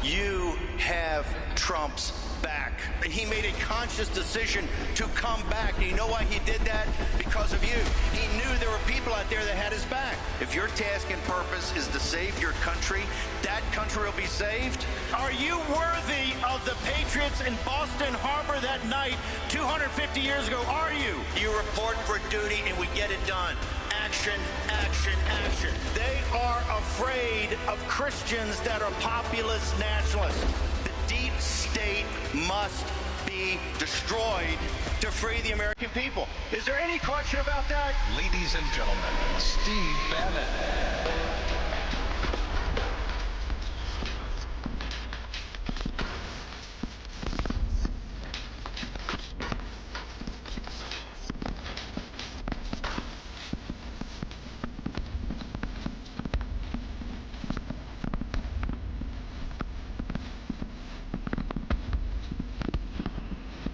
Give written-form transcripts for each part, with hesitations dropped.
You have Trump's back. He made a conscious decision to come back. And you know why he did that? Because of you. He knew there were people out there that had his back. If your task and purpose is to save your country, that country will be saved. Are you worthy of the Patriots in Boston Harbor that night 250 years ago? Are you? You report for duty and we get it done. Action, action, action. They are afraid of Christians that are populist nationalists. The deep state must be destroyed to free the American people. Is there any question about that? Ladies and gentlemen, Steve Bannon.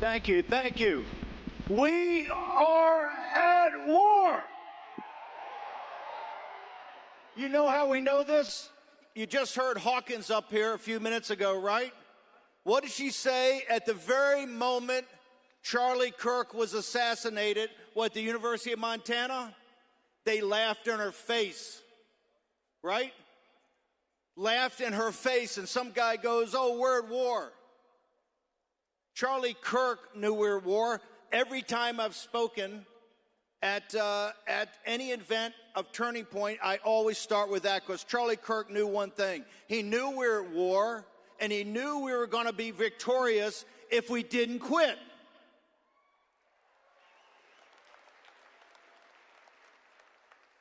Thank you, thank you. We are at war. You know how we know this? You just heard Hawkins up here a few minutes ago, right? What did she say at the very moment Charlie Kirk was assassinated, at the University of Montana? They laughed in her face, right? Laughed in her face, and some guy goes, "Oh, we're at war." Charlie Kirk knew we were at war. Every time I've spoken at any event of Turning Point, I always start with that because Charlie Kirk knew one thing. He knew we were at war, and he knew we were going to be victorious if we didn't quit.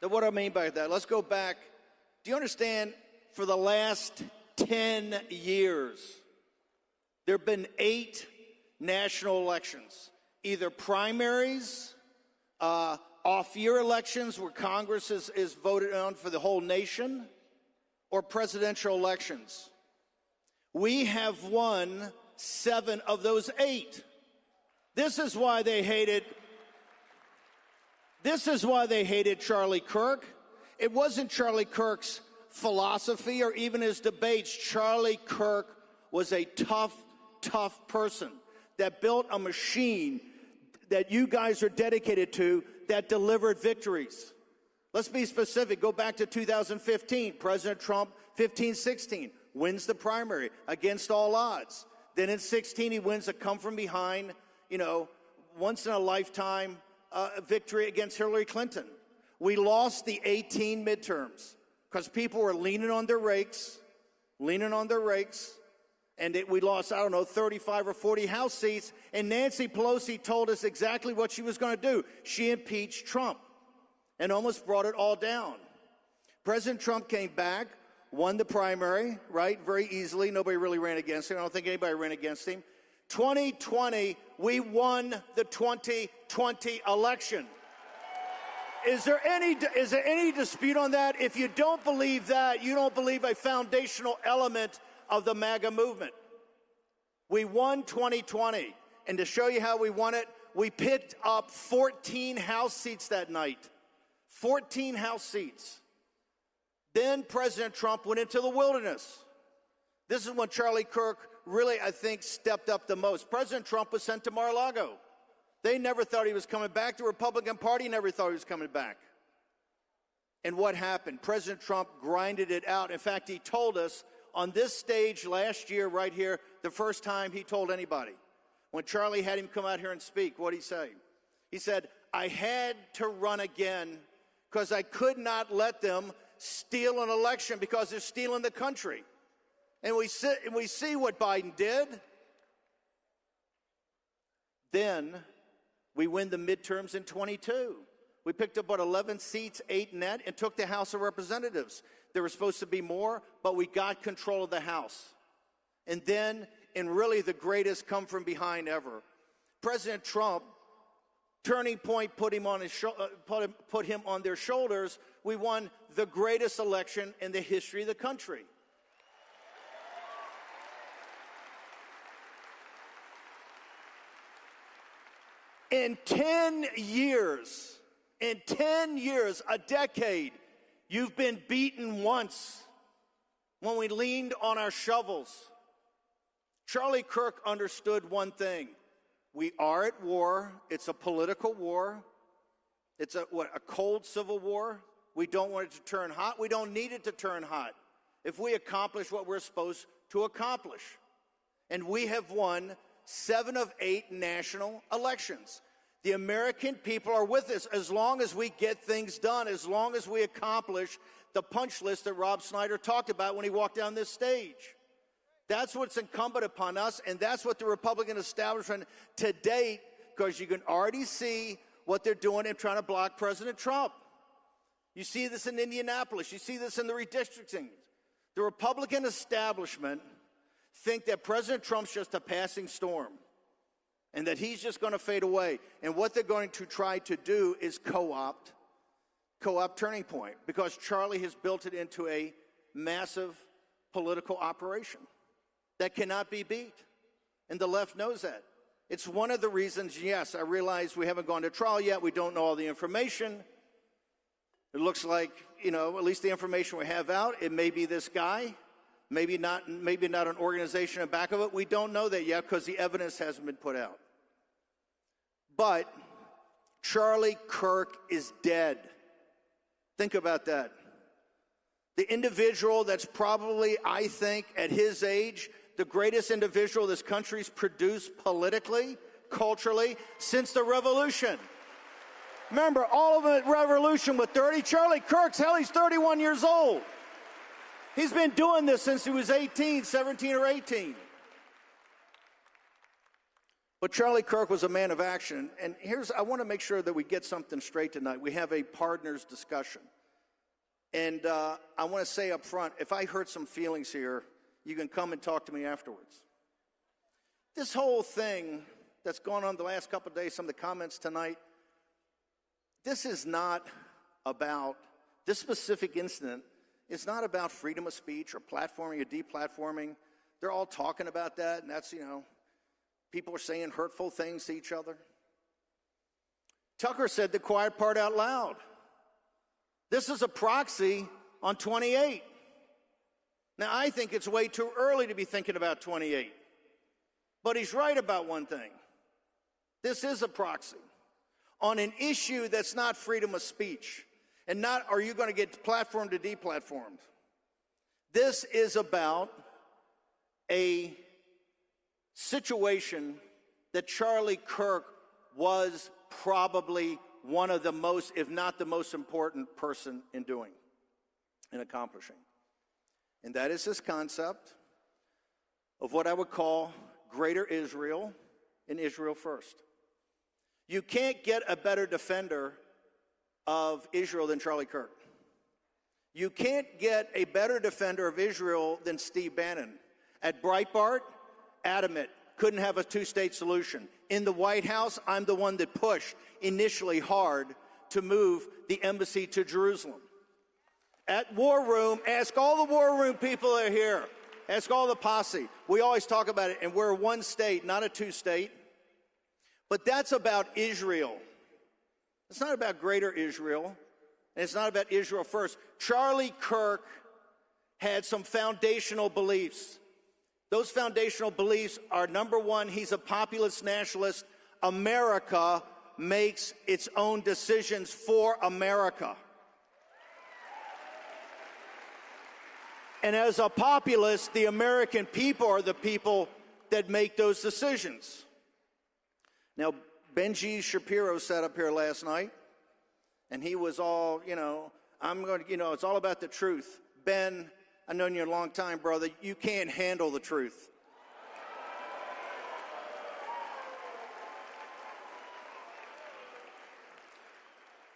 So what do I mean by that? Let's go back. Do you understand, for the last 10 years, there have been 8 national elections, either primaries, off-year elections where Congress is voted on for the whole nation, or presidential elections. We have won 7 of those 8. This is why they hated Charlie Kirk. It wasn't Charlie Kirk's philosophy or even his debates. Charlie Kirk was a tough person that built a machine that you guys are dedicated to that delivered victories. Let's be specific. Go back to 2015. President Trump, 15-16, wins the primary against all odds. Then in 16, he wins a come-from-behind, once-in-a-lifetime victory against Hillary Clinton. We lost the 18 midterms because people were leaning on their rakes, and we lost, 35 or 40 House seats, and Nancy Pelosi told us exactly what she was going to do. She impeached Trump and almost brought it all down. President Trump came back, won the primary, right, very easily. Nobody really ran against him. I don't think anybody ran against him. 2020, we won the 2020 election. Is there any dispute on that? If you don't believe that, you don't believe a foundational element of the MAGA movement. We won 2020, and to show you how we won it, we picked up 14 House seats that night. 14 House seats. Then President Trump went into the wilderness. This is when Charlie Kirk really, I think, stepped up the most. President Trump was sent to Mar-a-Lago. They never thought he was coming back. The Republican Party never thought he was coming back. And what happened? President Trump grinded it out. In fact, he told us on this stage last year, right here, the first time he told anybody. When Charlie had him come out here and speak, what did he say? He said, "I had to run again because I could not let them steal an election because they're stealing the country." And we see what Biden did. Then we win the midterms in 22. We picked up, 11 seats, 8 net, and took the House of Representatives. There were supposed to be more, but we got control of the House. And then, in really the greatest come from behind ever, President Trump, Turning Point put him on their shoulders. We won the greatest election in the history of the country. In 10 years, a decade, you've been beaten once when we leaned on our shovels. Charlie Kirk understood one thing. We are at war. It's a political war. It's a cold civil war. We don't want it to turn hot. We don't need it to turn hot if we accomplish what we're supposed to accomplish. And we have won 7 of 8 national elections. The American people are with us as long as we get things done, as long as we accomplish the punch list that Rob Snyder talked about when he walked down this stage. That's what's incumbent upon us, and that's what the Republican establishment to date, because you can already see what they're doing in trying to block President Trump. You see this in Indianapolis. You see this in the redistricting. The Republican establishment think that President Trump's just a passing storm and that he's just going to fade away. And what they're going to try to do is co-opt Turning Point, because Charlie has built it into a massive political operation that cannot be beat. And the left knows that. It's one of the reasons, yes, I realize we haven't gone to trial yet. We don't know all the information. It looks like, at least the information we have out, it may be this guy, maybe not an organization in back of it. We don't know that yet because the evidence hasn't been put out. But Charlie Kirk is dead. Think about that. The individual that's probably, I think, at his age, the greatest individual this country's produced politically, culturally, since the revolution. Remember, all of the revolution with 30. Charlie Kirk's, hell, he's 31 years old. He's been doing this since he was 17 or 18. But Charlie Kirk was a man of action. And I want to make sure that we get something straight tonight. We have a partners discussion. And I want to say up front, if I hurt some feelings here, you can come and talk to me afterwards. This whole thing that's gone on the last couple of days, some of the comments tonight, this is not about, this specific incident is not about freedom of speech or platforming or deplatforming. They're all talking about that, and that's, people are saying hurtful things to each other. Tucker said the quiet part out loud. This is a proxy on 28. Now, I think it's way too early to be thinking about 28. But he's right about one thing. This is a proxy on an issue that's not freedom of speech, and not are you going to get platformed or deplatformed. This is about a situation that Charlie Kirk was probably one of the most, if not the most important person in doing and accomplishing. And that is this concept of what I would call greater Israel and Israel first. You can't get a better defender of Israel than Charlie Kirk. You can't get a better defender of Israel than Steve Bannon. At Breitbart, adamant, couldn't have a two-state solution. In the White House, I'm the one that pushed initially hard to move the embassy to Jerusalem. At War Room, ask all the War Room people that are here. Ask all the posse. We always talk about it, and we're one state, not a two-state. But that's about Israel. It's not about greater Israel, and it's not about Israel first. Charlie Kirk had some foundational beliefs. Those foundational beliefs are, number one, he's a populist nationalist. America makes its own decisions for America. And as a populist, the American people are the people that make those decisions. Now, Benji Shapiro sat up here last night, and he was all, it's all about the truth. Ben, I've known you a long time, brother. You can't handle the truth.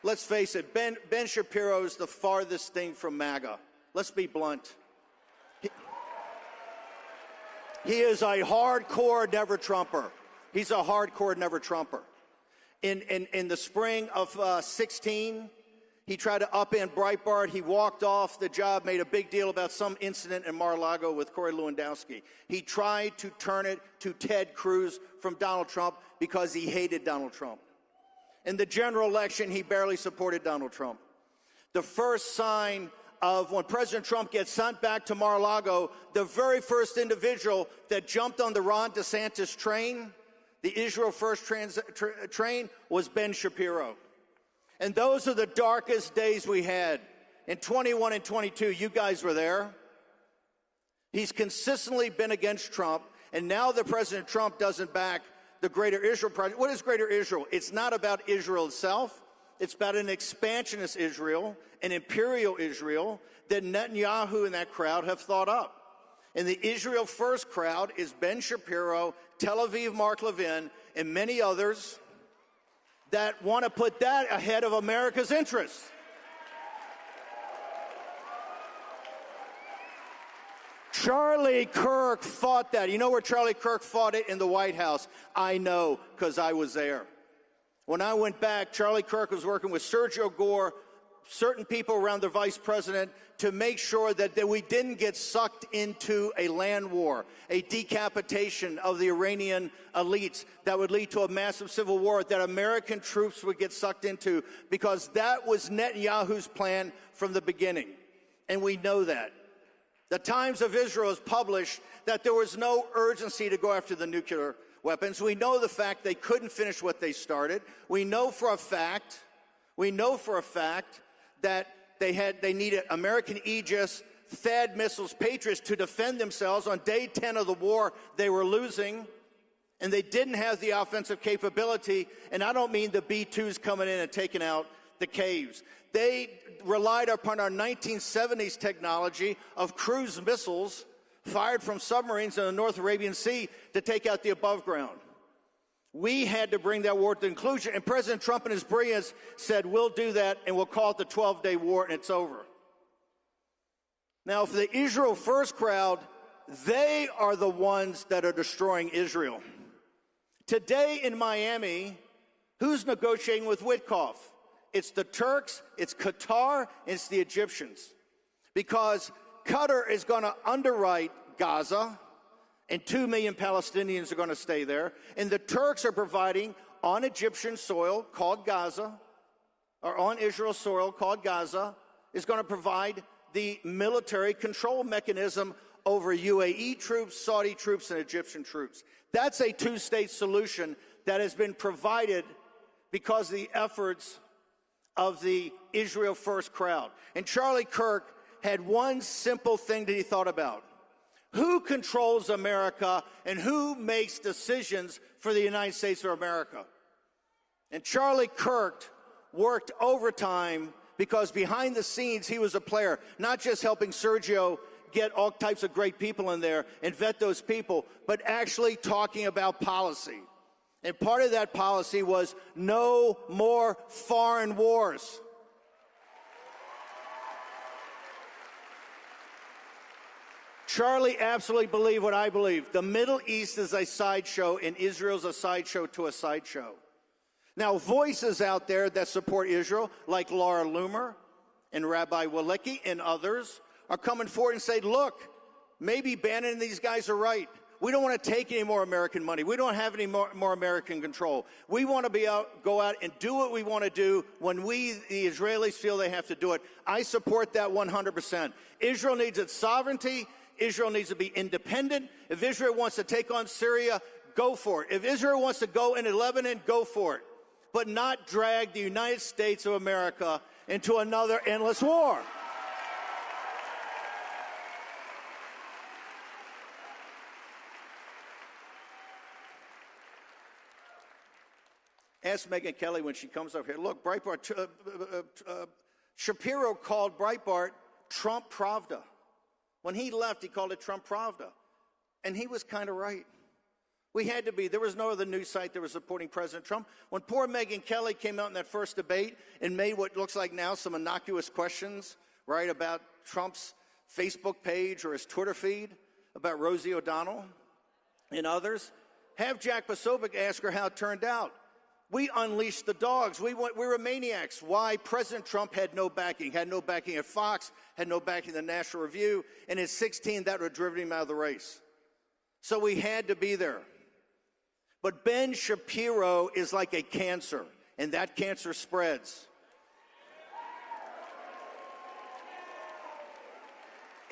Let's face it, Ben Shapiro is the farthest thing from MAGA. Let's be blunt. He is a hardcore never-Trumper. He's a hardcore never-Trumper. In the spring of 16, he tried to upend Breitbart. He walked off the job, made a big deal about some incident in Mar-a-Lago with Corey Lewandowski. He tried to turn it to Ted Cruz from Donald Trump because he hated Donald Trump. In the general election, he barely supported Donald Trump. The first sign of when President Trump gets sent back to Mar-a-Lago, the very first individual that jumped on the Ron DeSantis train, the Israel First train, was Ben Shapiro. And those are the darkest days we had. In 21 and 22, you guys were there. He's consistently been against Trump, and now that President Trump doesn't back the Greater Israel Project. What is Greater Israel? It's not about Israel itself. It's about an expansionist Israel, an imperial Israel that Netanyahu and that crowd have thought up. And the Israel First crowd is Ben Shapiro, Tel Aviv Mark Levin, and many others that want to put that ahead of America's interests. Charlie Kirk fought that. You know where Charlie Kirk fought it? In the White House. I know, because I was there. When I went back, Charlie Kirk was working with Sergio Gore, certain people around the vice president, to make sure that we didn't get sucked into a land war, a decapitation of the Iranian elites that would lead to a massive civil war that American troops would get sucked into, because that was Netanyahu's plan from the beginning. And we know that. The Times of Israel has published that there was no urgency to go after the nuclear weapons. We know the fact they couldn't finish what they started. We know for a fact that they needed American Aegis, THAAD missiles, Patriots to defend themselves. On day 10 of the war, they were losing, and they didn't have the offensive capability. And I don't mean the B-2s coming in and taking out the caves. They relied upon our 1970s technology of cruise missiles fired from submarines in the North Arabian Sea to take out the above ground. We had to bring that war to conclusion, and President Trump in his brilliance said, we'll do that, and we'll call it the 12-day war, and it's over. Now, for the Israel First crowd, they are the ones that are destroying Israel. Today in Miami, who's negotiating with Witkoff? It's the Turks, it's Qatar, and it's the Egyptians. Because Qatar is going to underwrite Gaza, and 2 million Palestinians are going to stay there. And the Turks are providing, on Egyptian soil called Gaza, or on Israel soil called Gaza, is going to provide the military control mechanism over UAE troops, Saudi troops, and Egyptian troops. That's a two-state solution that has been provided because of the efforts of the Israel First crowd. And Charlie Kirk had one simple thing that he thought about. Who controls America and who makes decisions for the United States of America? And Charlie Kirk worked overtime because behind the scenes he was a player, not just helping Sergio get all types of great people in there and vet those people, but actually talking about policy. And part of that policy was no more foreign wars. Charlie absolutely believed what I believe. The Middle East is a sideshow, and Israel's a sideshow to a sideshow. Now, voices out there that support Israel, like Laura Loomer and Rabbi Walicki and others, are coming forward and say, look, maybe Bannon and these guys are right. We don't want to take any more American money. We don't have any more American control. We want to go out and do what we want to do when we, the Israelis, feel they have to do it. I support that 100%. Israel needs its sovereignty. Israel needs to be independent. If Israel wants to take on Syria, go for it. If Israel wants to go into Lebanon, go for it. But not drag the United States of America into another endless war. Ask Megyn Kelly when she comes up here. Look, Breitbart, Shapiro called Breitbart Trump Pravda. When he left, he called it Trump Pravda. And he was kind of right. We had to be. There was no other news site that was supporting President Trump. When poor Megyn Kelly came out in that first debate and made what looks like now some innocuous questions, right, about Trump's Facebook page or his Twitter feed, about Rosie O'Donnell and others, have Jack Posobiec ask her how it turned out. We unleashed the dogs. We were maniacs. Why? President Trump had no backing at Fox, had no backing at the National Review, and in 2016, that would have driven him out of the race. So we had to be there. But Ben Shapiro is like a cancer, and that cancer spreads.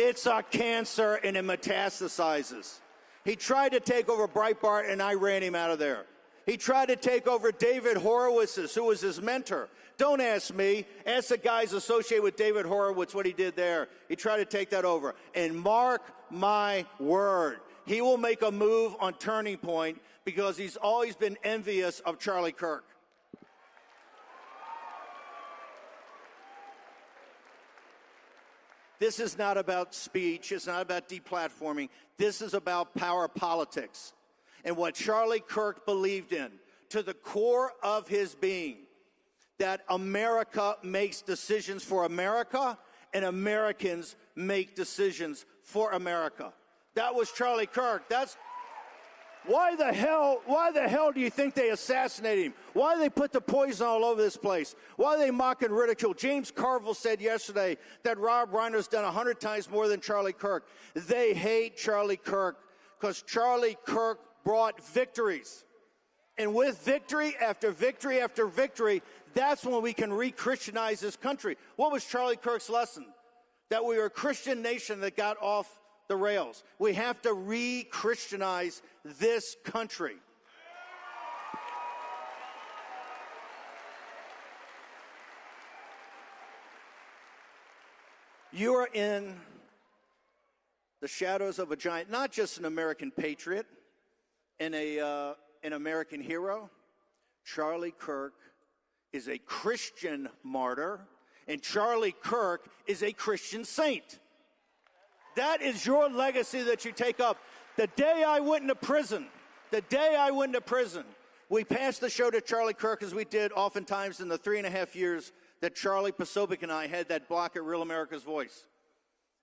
It's a cancer, and it metastasizes. He tried to take over Breitbart, and I ran him out of there. He tried to take over David Horowitz's, who was his mentor. Don't ask me. Ask the guys associated with David Horowitz what he did there. He tried to take that over. And mark my word, he will make a move on Turning Point because he's always been envious of Charlie Kirk. This is not about speech. It's not about deplatforming. This is about power politics. And what Charlie Kirk believed in, to the core of his being, that America makes decisions for America and Americans make decisions for America. That was Charlie Kirk. That's why the hell do you think they assassinated him? Why they put the poison all over this place? Why they mock and ridicule? James Carville said yesterday that Rob Reiner's done 100 times more than Charlie Kirk. They hate Charlie Kirk because Charlie Kirk brought victories. And with victory after victory after victory, that's when we can re-Christianize this country. What was Charlie Kirk's lesson? That we are a Christian nation that got off the rails. We have to re-Christianize this country. You are in the shadows of a giant, not just an American patriot and an American hero. Charlie Kirk is a Christian martyr, and Charlie Kirk is a Christian saint. That is your legacy that you take up. The day I went into prison, we passed the show to Charlie Kirk, as we did oftentimes in the 3.5 years that Charlie Posobiec and I had that block at Real America's Voice.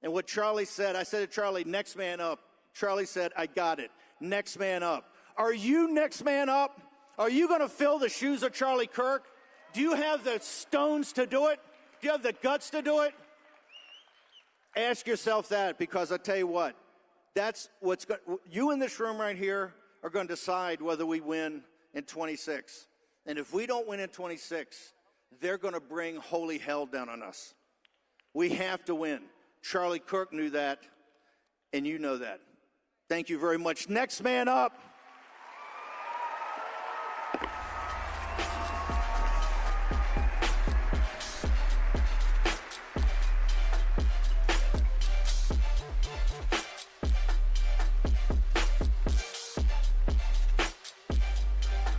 And what Charlie said, I said to Charlie, next man up. Charlie said, I got it. Next man up. Are you next man up? Are you going to fill the shoes of Charlie Kirk? Do you have the stones to do it? Do you have the guts to do it? Ask yourself that, because I tell you what, that's what's going. You in this room right here are going to decide whether we win in 26. And if we don't win in 26, they're going to bring holy hell down on us. We have to win. Charlie Kirk knew that, and you know that. Thank you very much. Next man up.